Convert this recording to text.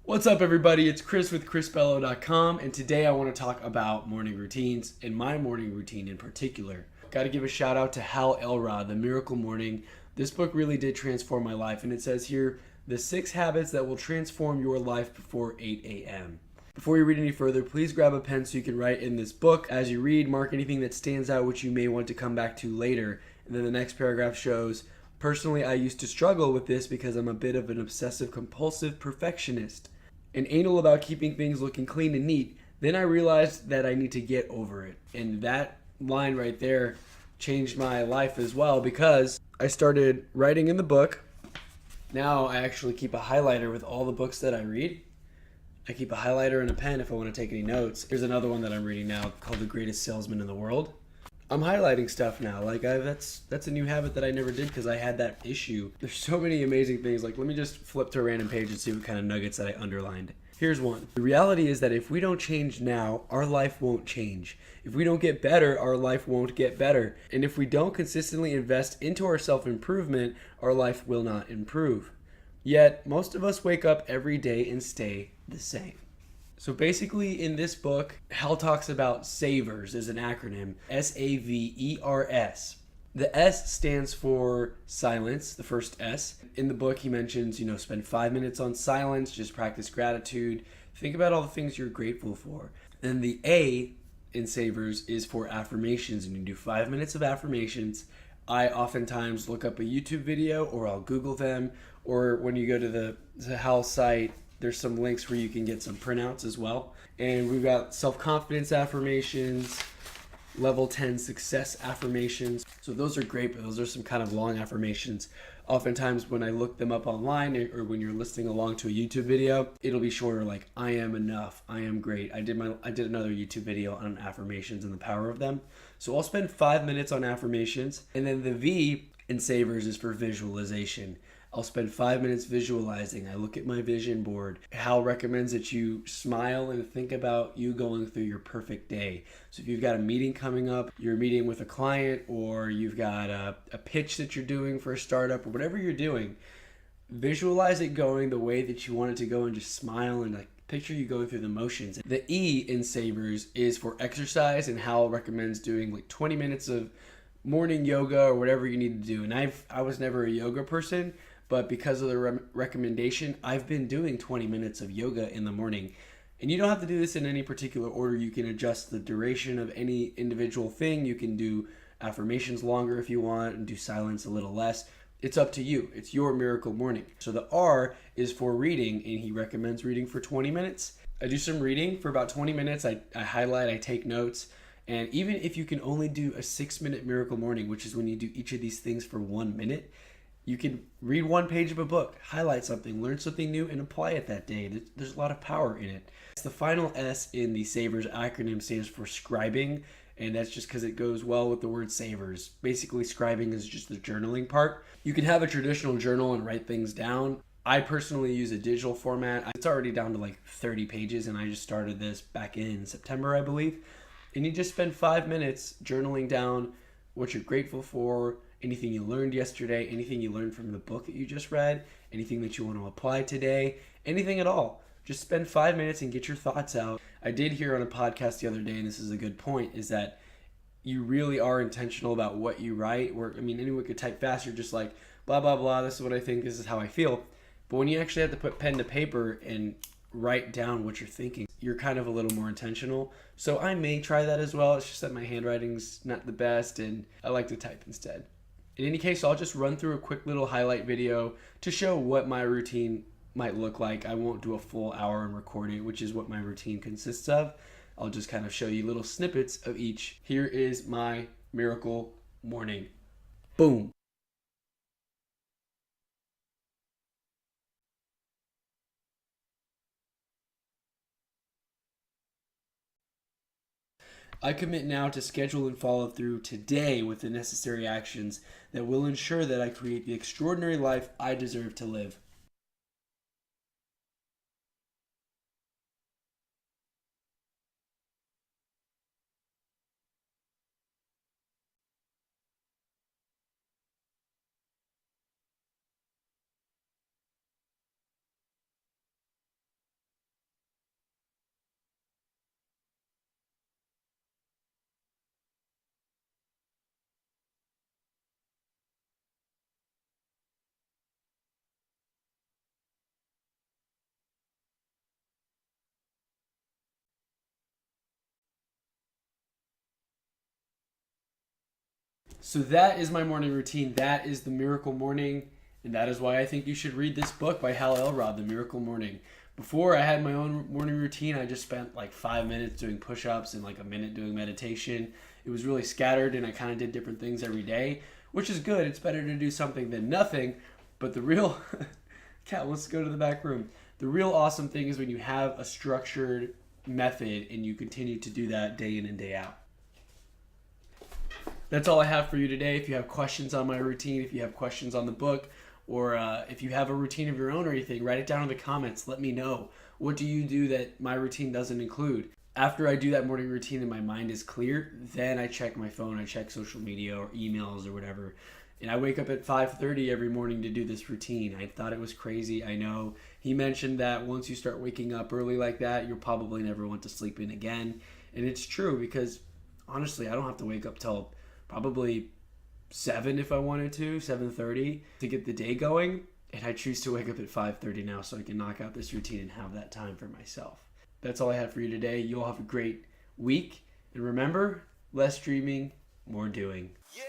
What's up, everybody? It's Chris with chrisbello.com, and today I want to talk about morning routines and my morning routine in particular. Got to give a shout out to Hal Elrod, The Miracle Morning. This book really did transform my life, and it says here the 6 habits that will transform your life before 8 a.m. Before you read any further, please grab a pen so you can write in this book. As you read, mark anything that stands out which you may want to come back to later. And then the next paragraph shows, personally, I used to struggle with this because I'm a bit of an obsessive compulsive perfectionist and anal about keeping things looking clean and neat. Then I realized that I need to get over it. And that line right there changed my life as well because I started writing in the book. Now I actually keep a highlighter with all the books that I read. I keep a highlighter and a pen if I want to take any notes. Here's another one that I'm reading now called The Greatest Salesman in the World. I'm highlighting stuff now. That's a new habit that I never did because I had that issue. There's so many amazing things. Let me just flip to a random page and see what kind of nuggets that I underlined. Here's one. The reality is that if we don't change now, our life won't change. If we don't get better, our life won't get better. And if we don't consistently invest into our self-improvement, our life will not improve. Yet, most of us wake up every day and stay the same. So basically in this book, Hal talks about SAVERS as an acronym, SAVERS. The S stands for silence, the first S. In the book he mentions, spend 5 minutes on silence, just practice gratitude, think about all the things you're grateful for. Then the A in SAVERS is for affirmations, and you do 5 minutes of affirmations. I oftentimes look up a YouTube video or I'll Google them, or when you go to the Hal site, there's some links where you can get some printouts as well. And we've got self-confidence affirmations, level 10 success affirmations. So those are great, but those are some kind of long affirmations. Oftentimes when I look them up online or when you're listening along to a YouTube video, it'll be shorter, like I am enough, I am great. I did another YouTube video on affirmations and the power of them. So I'll spend 5 minutes on affirmations. And then the V in SAVERS is for visualization. I'll spend 5 minutes visualizing. I look at my vision board. Hal recommends that you smile and think about you going through your perfect day. So if you've got a meeting coming up, you're meeting with a client, or you've got a pitch that you're doing for a startup, or whatever you're doing, visualize it going the way that you want it to go and just smile and picture you going through the motions. The E in SAVERS is for exercise, and Hal recommends doing 20 minutes of morning yoga or whatever you need to do. And I was never a yoga person, but because of the recommendation, I've been doing 20 minutes of yoga in the morning. And you don't have to do this in any particular order. You can adjust the duration of any individual thing. You can do affirmations longer if you want and do silence a little less. It's up to you. It's your miracle morning. So the R is for reading, and he recommends reading for 20 minutes. I do some reading for about 20 minutes. I highlight, I take notes. And even if you can only do a 6-minute miracle morning, which is when you do each of these things for 1 minute, you can read 1 page of a book, highlight something, learn something new, and apply it that day. There's a lot of power in it. The final S in the SAVERS acronym stands for Scribing, and that's just because it goes well with the word SAVERS. Basically, scribing is just the journaling part. You can have a traditional journal and write things down. I personally use a digital format. It's already down to 30 pages, and I just started this back in September, I believe. And you just spend 5 minutes journaling down what you're grateful for, anything you learned yesterday, anything you learned from the book that you just read, anything that you want to apply today, anything at all. Just spend 5 minutes and get your thoughts out. I did hear on a podcast the other day, and this is a good point, is that you really are intentional about what you write. Anyone could type fast. You're just like, blah, blah, blah, this is what I think, this is how I feel. But when you actually have to put pen to paper and write down what you're thinking, you're kind of a little more intentional. So I may try that as well. It's just that my handwriting's not the best, and I like to type instead. In any case, I'll just run through a quick little highlight video to show what my routine might look like. I won't do a full hour and record it, which is what my routine consists of. I'll just kind of show you little snippets of each. Here is my miracle morning. Boom. I commit now to schedule and follow through today with the necessary actions that will ensure that I create the extraordinary life I deserve to live. So that is my morning routine. That is the Miracle Morning. And that is why I think you should read this book by Hal Elrod, The Miracle Morning. Before I had my own morning routine, I just spent like 5 minutes doing push-ups and like a minute doing meditation. It was really scattered and I kind of did different things every day, which is good. It's better to do something than nothing. But the real, Cat wants to go to the back room. The real awesome thing is when you have a structured method and you continue to do that day in and day out. That's all I have for you today. If you have questions on my routine, if you have questions on the book, or if you have a routine of your own or anything, write it down in the comments. Let me know. What do you do that my routine doesn't include? After I do that morning routine and my mind is clear, then I check my phone, I check social media or emails or whatever. And I wake up at 5:30 every morning to do this routine. I thought it was crazy. I know he mentioned that once you start waking up early like that, you'll probably never want to sleep in again. And it's true because honestly, I don't have to wake up till probably 7 if I wanted to, 7:30 to get the day going. And I choose to wake up at 5:30 now so I can knock out this routine and have that time for myself. That's all I have for you today. You all have a great week. And remember, less dreaming, more doing. Yeah.